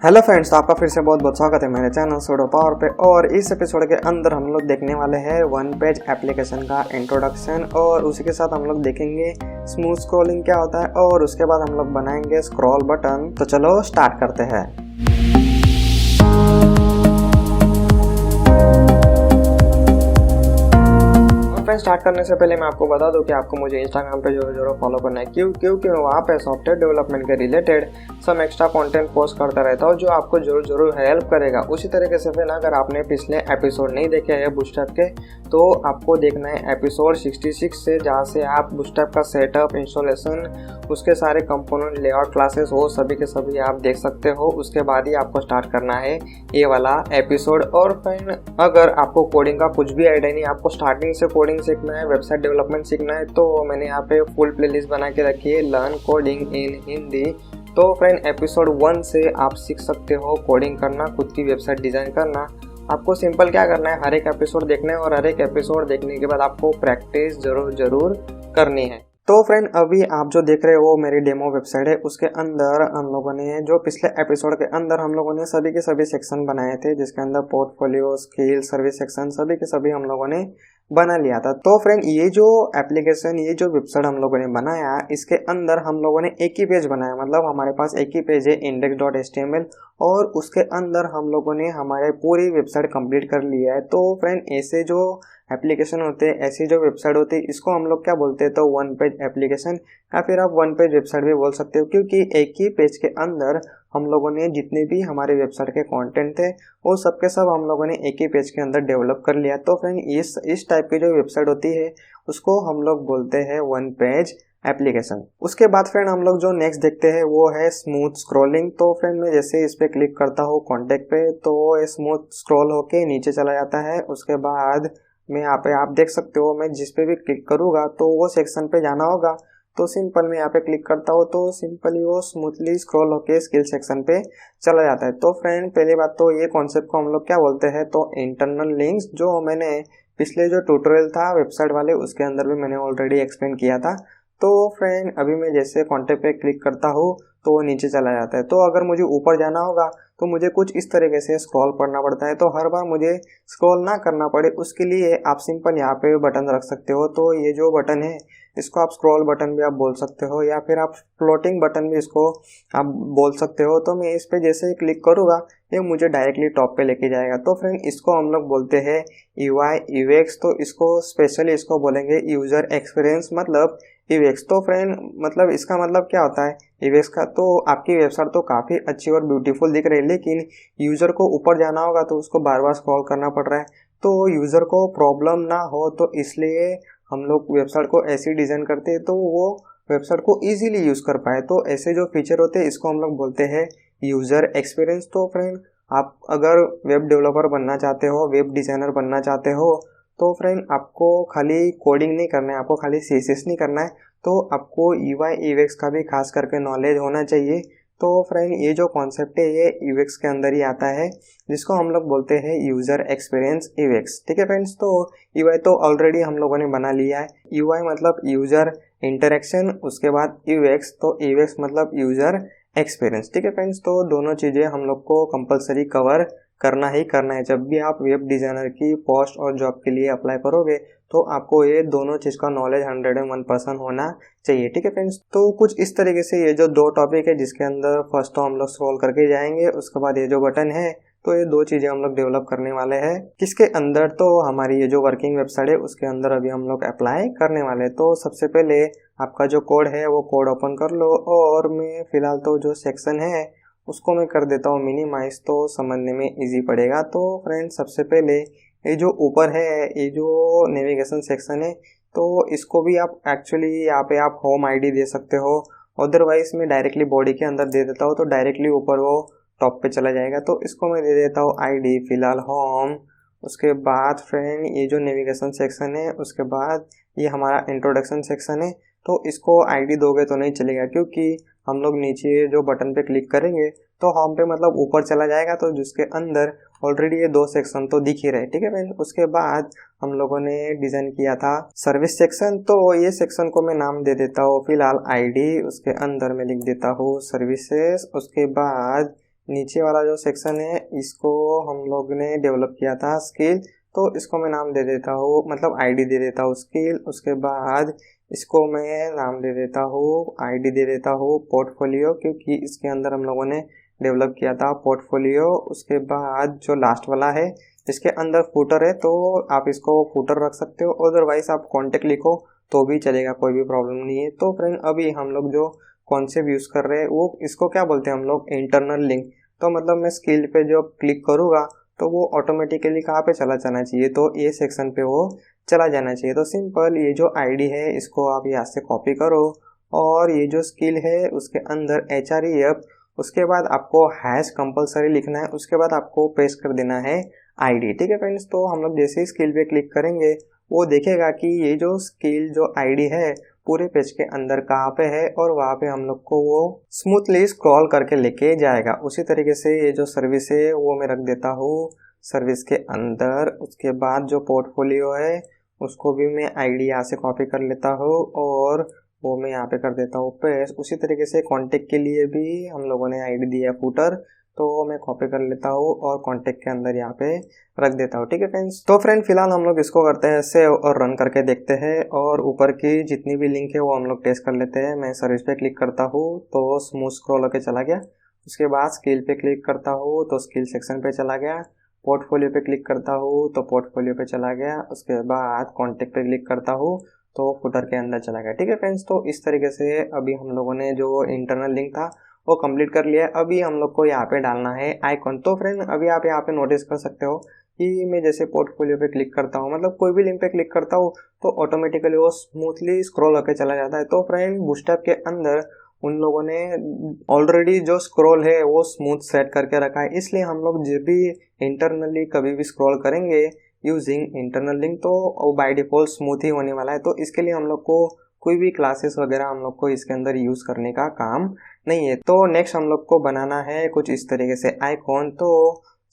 Hello friends, तो आपका फिर से बहुत बहुत स्वागत है मेरे चैनल सुडो पावर पे। और इस एपिसोड के अंदर हम लोग देखने वाले हैं वन पेज एप्लीकेशन का इंट्रोडक्शन, और उसी के साथ हम लोग देखेंगे स्मूथ स्क्रॉलिंग क्या होता है, और उसके बाद हम लोग बनाएंगे स्क्रॉल बटन। तो चलो स्टार्ट करते हैं। फ्रेंड्स, स्टार्ट करने से पहले मैं आपको बता दूं कि आपको मुझे इंस्टाग्राम पे जरूर फॉलो करना है। क्योंकि मैं वहाँ पे सॉफ्टवेयर डेवलपमेंट के related some extra content post करता रहता हूँ, जो आपको जरूर हेल्प करेगा। उसी तरीके से फिर अगर आपने पिछले एपिसोड नहीं देखे हैं बूटस्ट्रैप के, तो आपको देखना है एपिसोड 66 से, जहाँ से आप बूटस्ट्रैप का सेटअप, इंस्टॉलेशन, उसके सारे कंपोनेंट, लेआउट, क्लासेस हो सभी के सभी आप देख सकते हो। उसके बाद ही आपको स्टार्ट करना है ये वाला एपिसोड। और फिर अगर आपको कोडिंग का कुछ भी आइडिया नहीं, आपको स्टार्टिंग से कोडिंग सीखना है, वेबसाइट डेवलपमेंट सीखना है, तो मैंने यहाँ पे फुल प्लेलिस्ट बना के रखी है, लर्न कोडिंग इन हिंदी। तो फ्रेंड, एपिसोड 1 से आप सीख सकते हो कोडिंग करना, खुद की वेबसाइट डिज़ाइन करना। आपको सिंपल क्या करना है, हर एक एपिसोड देखना है, और हर एक एपिसोड देखने के बाद आपको प्रैक्टिस जरूर करनी है। तो फ्रेंड, अभी आप जो देख रहे हो वो मेरी डेमो वेबसाइट है। उसके अंदर हम लोगों ने जो पिछले एपिसोड के अंदर हम लोगों ने सभी के सभी सेक्शन बनाए थे, जिसके अंदर पोर्टफोलियो, स्किल, सर्विस सेक्शन सभी के सभी हम लोगों ने बना लिया था। तो फ्रेंड, ये जो एप्लीकेशन, ये जो वेबसाइट हम लोगों ने बनाया, इसके अंदर हम लोगों ने एक ही पेज बनाया। मतलब हमारे पास एक ही पेज है, index.html, और उसके अंदर हम लोगों ने हमारे पूरी वेबसाइट कंप्लीट कर लिया है। तो फ्रेंड, ऐसे जो एप्लीकेशन होते हैं, ऐसी जो वेबसाइट होती है, इसको हम लोग क्या बोलते हैं, तो वन पेज एप्लीकेशन, या फिर आप वन पेज वेबसाइट भी बोल सकते हो। क्योंकि एक ही पेज के अंदर हम लोगों ने जितने भी हमारे वेबसाइट के कंटेंट थे, वो सब के सब हम लोगों ने एक ही पेज के अंदर डेवलप कर लिया। तो फ्रेंड, इस टाइप की जो वेबसाइट होती है, उसको हम लोग बोलते हैं वन पेज एप्लीकेशन। उसके बाद फ्रेंड, हम लोग जो नेक्स्ट देखते हैं वो है स्मूथ स्क्रॉलिंग। तो फ्रेंड, मैं जैसे इस पे क्लिक करता हूँ कॉन्टेक्ट पे, तो ये स्मूथ स्क्रॉल होके नीचे चला जाता है। उसके बाद मैं यहाँ पे आप देख सकते हो, मैं जिस पे भी क्लिक करूँगा तो वो सेक्शन पे जाना होगा। तो सिंपल मैं यहाँ पे क्लिक करता हूँ, तो सिंपली वो स्मूथली स्क्रॉल होके स्किल सेक्शन पे चला जाता है। तो फ्रेंड, पहली बात तो ये कॉन्सेप्ट को हम लोग क्या बोलते हैं, तो इंटरनल लिंक्स, जो मैंने पिछले जो ट्यूटोरियल था वेबसाइट वाले, उसके अंदर भी मैंने ऑलरेडी एक्सप्लेन किया था। तो फ्रेंड, अभी मैं जैसे कॉन्टेक्ट पे क्लिक करता हूँ तो वो नीचे चला जाता है। तो अगर मुझे ऊपर जाना होगा तो मुझे कुछ इस तरीके से स्क्रॉल करना पड़ता है। तो हर बार मुझे स्क्रॉल ना करना पड़े, उसके लिए आप सिंपल यहाँ पे बटन रख सकते हो। तो ये जो बटन है, इसको आप स्क्रॉल बटन भी आप बोल सकते हो, या फिर आप फ्लोटिंग बटन भी इसको आप बोल सकते हो। तो मैं इस पे जैसे ही क्लिक करूँगा, ये मुझे डायरेक्टली टॉप पे लेके जाएगा। तो फ्रेंड, इसको हम लोग बोलते हैं UI UX। तो इसको स्पेशली इसको बोलेंगे यूजर एक्सपीरियंस, मतलब UX। तो फ्रेंड, मतलब इसका मतलब क्या होता है UX का, तो आपकी वेबसाइट तो काफ़ी अच्छी और ब्यूटीफुल दिख रही है, लेकिन यूज़र को ऊपर जाना होगा तो उसको बार बार स्क्रॉल करना पड़ रहा है। तो यूज़र को प्रॉब्लम ना हो, तो इसलिए हम लोग वेबसाइट को ऐसी डिज़ाइन करते हैं तो वो वेबसाइट को ईजिली यूज़ कर पाए। तो ऐसे जो फीचर होते हैं, इसको हम लोग बोलते हैं यूज़र एक्सपीरियंस। तो फ्रेंड, आप अगर वेब डेवलपर बनना चाहते हो, वेब डिज़ाइनर बनना चाहते हो, तो फ्रेंड, आपको खाली कोडिंग नहीं करना है, आपको खाली CSS नहीं करना है, तो आपको UI UX का भी खास करके नॉलेज होना चाहिए। तो फ्रेंड, ये जो कॉन्सेप्ट है ये UX के अंदर ही आता है, जिसको हम लोग बोलते हैं यूज़र एक्सपीरियंस UX। ठीक है फ्रेंड्स, तो UI तो ऑलरेडी हम लोगों ने बना लिया है। UI मतलब यूज़र इंटरेक्शन, उसके बाद UX, तो UX मतलब यूज़र एक्सपीरियंस। ठीक है फ्रेंड्स, तो दोनों चीज़ें हम लोग को कंपलसरी कवर करना ही करना है। जब भी आप वेब डिज़ाइनर की पोस्ट और जॉब के लिए अप्लाई करोगे, तो आपको ये दोनों चीज़ का नॉलेज 101% होना चाहिए। ठीक है फ्रेंड्स, तो कुछ इस तरीके से ये जो दो टॉपिक है, जिसके अंदर फर्स्ट तो हम लोग स्क्रॉल करके जाएंगे, उसके बाद ये जो बटन है, तो ये दो चीज़ें हम लोग डेवलप करने वाले हैं। किसके अंदर, तो हमारी ये जो वर्किंग वेबसाइट है उसके अंदर अभी हम लोग अप्लाई करने वाले हैं। तो सबसे पहले आपका जो कोड है वो कोड ओपन कर लो, और मैं फिलहाल तो जो सेक्शन है उसको मैं कर देता हूँ मिनिमाइज, तो समझने में इजी पड़ेगा। तो फ्रेंड्स, सबसे पहले ये जो ऊपर है, ये जो नेविगेशन सेक्शन है, तो इसको भी आप एक्चुअली यहाँ पे आप होम ID दे सकते हो। अदरवाइज मैं डायरेक्टली बॉडी के अंदर दे देता हूँ, तो डायरेक्टली ऊपर वो टॉप पे चला जाएगा। तो इसको मैं दे देता हूँ ID फिलहाल होम। उसके बाद फ्रेंड, ये जो नेविगेशन सेक्शन है, उसके बाद ये हमारा इंट्रोडक्शन सेक्शन है। तो इसको ID दोगे तो नहीं चलेगा, क्योंकि हम लोग नीचे जो बटन पे क्लिक करेंगे तो होम पे मतलब ऊपर चला जाएगा, तो जिसके अंदर ऑलरेडी ये दो सेक्शन तो दिख ही रहे। ठीक है फ्रेंड, उसके बाद हम लोगों ने डिज़ाइन किया था सर्विस सेक्शन। तो ये सेक्शन को मैं नाम दे देता हूँ फिलहाल ID, उसके अंदर मैं लिख देता हूँ सर्विसेज। उसके बाद नीचे वाला जो सेक्शन है इसको हम लोग ने डेवलप किया था स्किल, तो इसको मैं नाम दे देता हूँ, मतलब आईडी दे देता हूँ स्किल। उसके बाद इसको मैं नाम दे देता हूँ, आईडी दे देता हूँ पोर्टफोलियो, क्योंकि इसके अंदर हम लोगों ने डेवलप किया था पोर्टफोलियो। उसके बाद जो लास्ट वाला है इसके अंदर फुटर है, तो आप इसको फुटर रख सकते हो, अदरवाइज आप कॉन्टेक्ट लिखो तो भी चलेगा, कोई भी प्रॉब्लम नहीं है। तो फ्रेंड अभी हम लोग जो कॉन्सेप्ट यूज़ कर रहे हैं वो इसको क्या बोलते हैं हम लोग, इंटरनल लिंक। तो मतलब मैं स्किल पे जो क्लिक करूँगा तो वो ऑटोमेटिकली कहाँ पे चला जाना चाहिए, तो ये सेक्शन पे वो चला जाना चाहिए। तो सिंपल ये जो आईडी है इसको आप यहाँ से कॉपी करो, और ये जो स्किल है उसके अंदर HREF, उसके बाद आपको हैश कंपलसरी लिखना है, उसके बाद आपको पेस्ट कर देना है आईडी। ठीक है फ्रेंड्स, तो हम लोग जैसे ही स्किल पे क्लिक करेंगे वो देखेगा कि ये जो स्किल जो आईडी है पूरे पेज के अंदर कहाँ पे है, और वहाँ पे हम लोग को वो स्मूथली स्क्रॉल करके लेके जाएगा। उसी तरीके से ये जो सर्विस है वो मैं रख देता हूँ सर्विस के अंदर। उसके बाद जो पोर्टफोलियो है उसको भी मैं आईडी यहाँ से कॉपी कर लेता हूँ और वो मैं यहाँ पे कर देता हूँ पेस्ट। उसी तरीके से कॉन्टेक्ट के लिए भी हम लोगों ने आईडी दिया है फुटर, तो मैं कॉपी कर लेता हूँ और कॉन्टेक्ट के अंदर यहाँ पे रख देता हूँ। ठीक है फ्रेंड्स, तो फ्रेंड फिलहाल हम लोग इसको करते हैं सेव और रन करके देखते हैं, और ऊपर की जितनी भी लिंक है वो हम लोग टेस्ट कर लेते हैं। मैं सर्विस पे क्लिक करता हूँ तो स्मूथ स्क्रॉल होकर चला गया। उसके बाद स्किल पे क्लिक करता हूँ तो स्किल सेक्शन पे चला गया। पोर्टफोलियो पे क्लिक करता हूँ तो पोर्टफोलियो पे चला गया। उसके बाद कॉन्टेक्ट पे क्लिक करता हूँ तो फुटर के अंदर चला गया। ठीक है फ्रेंड्स, तो इस तरीके से अभी हम लोगों ने जो इंटरनल लिंक था वो कंप्लीट कर लिया है। अभी हम लोग को यहाँ पे डालना है आइकॉन। तो फ्रेंड अभी आप यहाँ पे नोटिस कर सकते हो कि मैं जैसे पोर्टफोलियो पे क्लिक करता हूँ, मतलब कोई भी लिंक पे क्लिक करता हूँ तो ऑटोमेटिकली वो स्मूथली स्क्रॉल होकर चला जाता है। तो फ्रेंड बूटस्ट्रैप के अंदर उन लोगों ने ऑलरेडी जो स्क्रॉल है वो स्मूथ सेट करके रखा है, इसलिए हम लोग जब भी इंटरनली कभी भी स्क्रॉल करेंगे यूजिंग इंटरनल लिंक तो बाय डिफॉल्ट स्मूथ ही होने वाला है। तो इसके लिए हम लोग को कोई भी क्लासेस वगैरह हम लोग को इसके अंदर यूज़ करने का काम नहीं है। तो नेक्स्ट हम लोग को बनाना है कुछ इस तरीके से आइकॉन। तो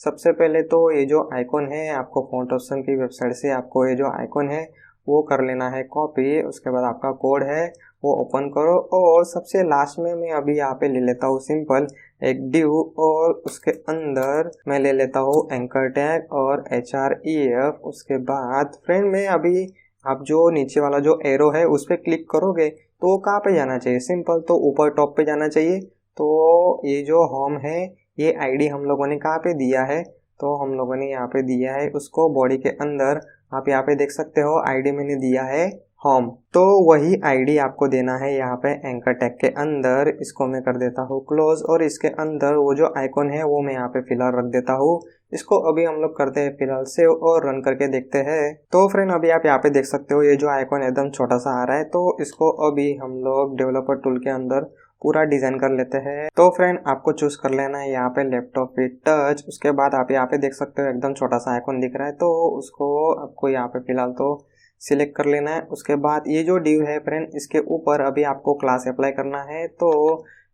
सबसे पहले तो ये जो आइकॉन है आपको फॉन्ट ऑप्शन की वेबसाइट से आपको ये जो आइकॉन है वो कर लेना है कॉपी। उसके बाद आपका कोड है वो ओपन करो, और सबसे लास्ट में मैं अभी यहाँ पे ले लेता हूँ सिंपल एक डिव, और उसके अंदर मैं ले लेता हूँ एंकर टैग और HREF। उसके बाद फ्रेंड मैं अभी आप जो नीचे वाला जो एरो है उस पर क्लिक करोगे तो कहाँ पे जाना चाहिए, सिंपल तो ऊपर टॉप पे जाना चाहिए। तो ये जो होम है ये आईडी हम लोगों ने कहाँ पे दिया है, तो हम लोगों ने यहाँ पे दिया है उसको बॉडी के अंदर। आप यहाँ पे देख सकते हो आईडी मैंने दिया है होम, तो वही आईडी आपको देना है यहाँ पे एंकर टैग के अंदर। इसको मैं कर देता हूँ क्लोज, और इसके अंदर वो जो आइकॉन है वो मैं यहाँ पे फिलहाल रख देता हूँ। इसको अभी हम लोग करते हैं फिलहाल सेव और रन करके देखते हैं। तो फ्रेंड अभी आप यहाँ पे देख सकते हो ये जो आइकॉन एकदम छोटा सा आ रहा है, तो इसको अभी हम लोग डेवलपर टूल के अंदर पूरा डिजाइन कर लेते हैं। तो फ्रेंड आपको चूज कर लेना है यहाँ पे लैपटॉप पे टच। उसके बाद आप यहाँ पे देख सकते हो एकदम छोटा सा आइकॉन दिख रहा है, तो उसको आपको यहाँ पे फिलहाल तो सिलेक्ट कर लेना है। उसके बाद ये जो डिव है फ्रेंड इसके ऊपर अभी आपको क्लास अप्लाई करना है। तो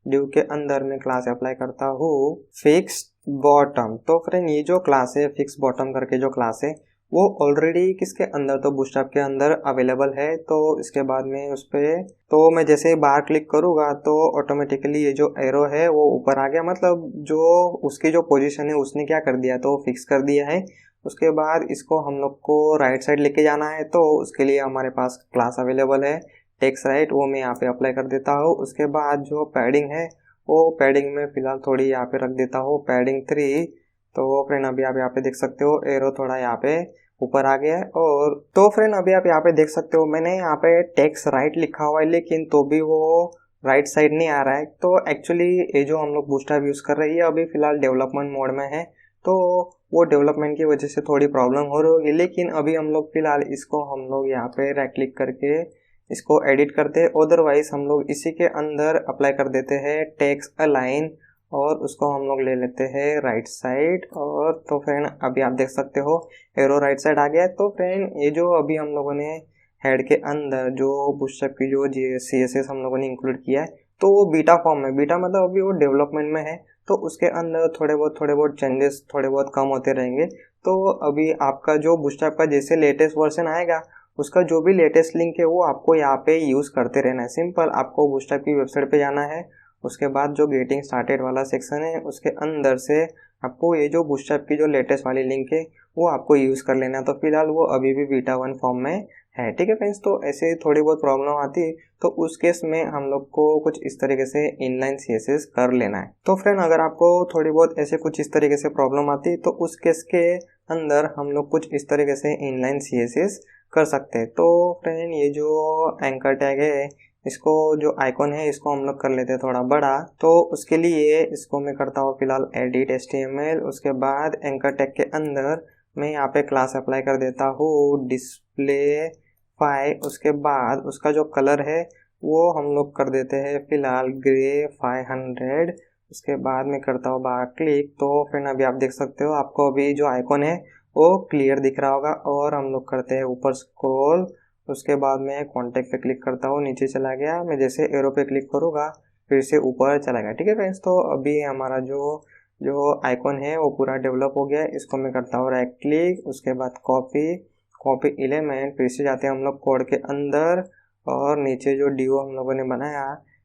डिव के अंदर मैं क्लास अप्लाई करता हूँ फिक्स बॉटम। तो फ्रेंड ये जो क्लास है फिक्स बॉटम करके जो क्लास है वो ऑलरेडी किसके अंदर, तो बूटस्ट्रैप के अंदर अवेलेबल है। तो इसके बाद में उस पर तो मैं जैसे बाहर क्लिक करूँगा तो ऑटोमेटिकली ये जो एरो है वो ऊपर आ गया, मतलब जो उसकी जो पोजीशन है उसने क्या कर दिया तो फिक्स कर दिया है। उसके बाद इसको हम लोग को राइट साइड लेके जाना है, तो उसके लिए हमारे पास क्लास अवेलेबल है टेक्स्ट राइट, वो मैं यहाँ पे अप्लाई कर देता हूँ। उसके बाद जो पैडिंग है वो पैडिंग में फिलहाल थोड़ी यहाँ पे रख देता हूँ पैडिंग 3। तो फ्रेंड अभी आप यहाँ पे देख सकते हो एरो थोड़ा यहाँ पे ऊपर आ गया है। और तो फ्रेंड अभी आप यहाँ पे देख सकते हो मैंने यहाँ पे टेक्स्ट राइट लिखा हुआ है, लेकिन तो भी वो राइट साइड नहीं आ रहा है। तो एक्चुअली ये जो हम लोग बूटस्ट्रैप यूज़ कर रहे हैं अभी फिलहाल डेवलपमेंट मोड में है, तो वो डेवलपमेंट की वजह से थोड़ी प्रॉब्लम हो रही होगी। लेकिन अभी हम लोग फिलहाल इसको हम लोग यहाँ पे राइट क्लिक करके इसको एडिट करते हैं, अदरवाइज हम लोग इसी के अंदर अप्लाई कर देते हैं टेक्स्ट अलाइन, और उसको हम लोग ले लेते हैं राइट साइड। और तो फ्रेंड अभी आप देख सकते हो एरो राइट साइड आ गया है। तो फ्रेंड ये जो अभी हम लोगों ने हेड के अंदर जो बूटस्ट्रैप की जो CSS हम लोगों ने इंक्लूड किया है तो वो बीटा फॉर्म में, बीटा मतलब अभी वो डेवलपमेंट में है, तो उसके अंदर थोड़े बहुत चेंजेस थोड़े बहुत कम होते रहेंगे। तो अभी आपका जो बूटस्ट्रैप का जैसे लेटेस्ट वर्जन आएगा उसका जो भी लेटेस्ट लिंक है वो आपको यहाँ पे यूज़ करते रहना है। सिंपल आपको बूटस्ट्रैप की वेबसाइट पे जाना है, उसके बाद जो गेटिंग स्टार्टेड वाला सेक्शन है उसके अंदर से आपको ये जो बूटस्ट्रैप की जो लेटेस्ट वाली लिंक है वो आपको यूज़ कर लेना है। तो फिलहाल वो अभी भी बीटा 1 फॉर्म में है, ठीक है फ्रेंड्स। तो ऐसे थोड़ी बहुत प्रॉब्लम आती है तो उस केस में हम लोग को कुछ इस तरीके से इनलाइन सीएसएस कर लेना है। तो फ्रेंड अगर आपको थोड़ी बहुत ऐसे कुछ इस तरीके से प्रॉब्लम आती है तो उस केस के अंदर हम लोग कुछ इस तरीके से इनलाइन सीएसएस कर सकते हैं। तो फ्रेंड ये जो एंकर टैग है इसको जो आइकॉन है इसको हम लोग कर लेते हैं थोड़ा बड़ा। तो उसके लिए इसको मैं करता हूँ फिलहाल एडिट HTML। उसके बाद एंकर टैग के अंदर मैं यहाँ पे क्लास अप्लाई कर देता हूँ डिस्प्ले 5। उसके बाद उसका जो कलर है वो हम लोग कर देते हैं फिलहाल ग्रे 500। उसके बाद मैं करता हूँ बाहर क्लिक। तो फ्रेंड अभी आप देख सकते हो आपको अभी जो आइकॉन है वो क्लियर दिख रहा होगा। और हम लोग करते हैं ऊपर स्क्रॉल। उसके बाद मैं कॉन्टेक्ट पे क्लिक करता हूँ, नीचे चला गया। मैं जैसे एरो पे क्लिक करूँगा फिर से ऊपर चला गया, ठीक है फ्रेंड्स। तो अभी हमारा जो आइकॉन है वो पूरा डेवलप हो गया है। इसको मैं करता हूँ राइट क्लिक। उसके बाद कॉपी एलिमेंट। फिर से जाते हैं हम लोग कोड के अंदर और नीचे जो डिओ हम लोगों ने बनाया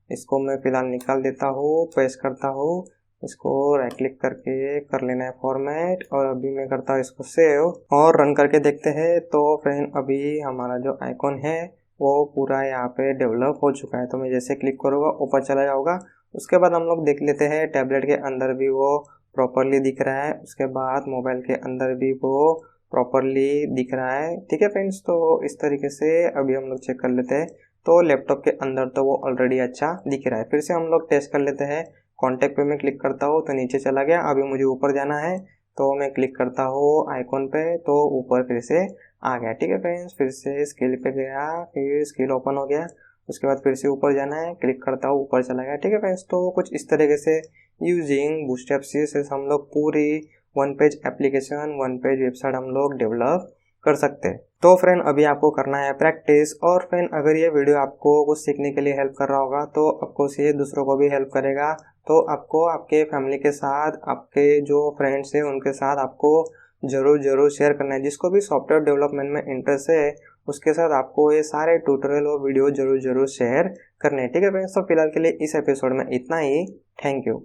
इसको मैं फिलहाल निकाल देता हूँ, पेस्ट करता हूँ। इसको राइट क्लिक करके कर लेना है फॉर्मेट। और अभी मैं करता हूँ इसको सेव और रन करके देखते हैं। तो फ्रेंड अभी हमारा जो आइकॉन है वो पूरा यहाँ पे डेवलप हो चुका है। तो मैं जैसे क्लिक करूँगा ऊपर चला जाऊँगा। उसके बाद हम लोग देख लेते हैं टैबलेट के अंदर भी वो प्रॉपरली दिख रहा है। उसके बाद मोबाइल के अंदर भी वो प्रॉपरली दिख रहा है, ठीक है फ्रेंड्स। तो इस तरीके से अभी हम लोग चेक कर लेते हैं। तो लैपटॉप के अंदर तो वो ऑलरेडी अच्छा दिख रहा है। फिर से हम लोग टेस्ट कर लेते हैं। कॉन्टेक्ट पे मैं क्लिक करता हूँ तो नीचे चला गया। अभी मुझे ऊपर जाना है तो मैं क्लिक करता हूँ आइकॉन पे तो ऊपर फिर से आ गया, ठीक है फ्रेंड्स। फिर से स्किल पे गया, फिर स्किल ओपन हो गया। उसके बाद फिर से ऊपर जाना है, क्लिक करता हूँ ऊपर चला गया, ठीक है फ्रेंड्स। तो कुछ इस तरीके से यूजिंग बूटस्ट्रैप सीएसएस हम लोग पूरी 1 पेज एप्लीकेशन 1 पेज वेबसाइट हम लोग डेवलप कर सकते हैं। तो फ्रेंड अभी आपको करना है प्रैक्टिस। और फ्रेंड अगर ये वीडियो आपको कुछ सीखने के लिए हेल्प कर रहा होगा तो आपको से दूसरों को भी हेल्प करेगा। तो आपको आपके फैमिली के साथ, आपके जो फ्रेंड्स हैं उनके साथ आपको ज़रूर शेयर करना है। जिसको भी सॉफ्टवेयर डेवलपमेंट में इंटरेस्ट है उसके साथ आपको ये सारे ट्यूटोरियल और वीडियो ज़रूर शेयर करने हैं, ठीक है फ्रेंड्स। तो फिलहाल के लिए इस एपिसोड में इतना ही। Thank you.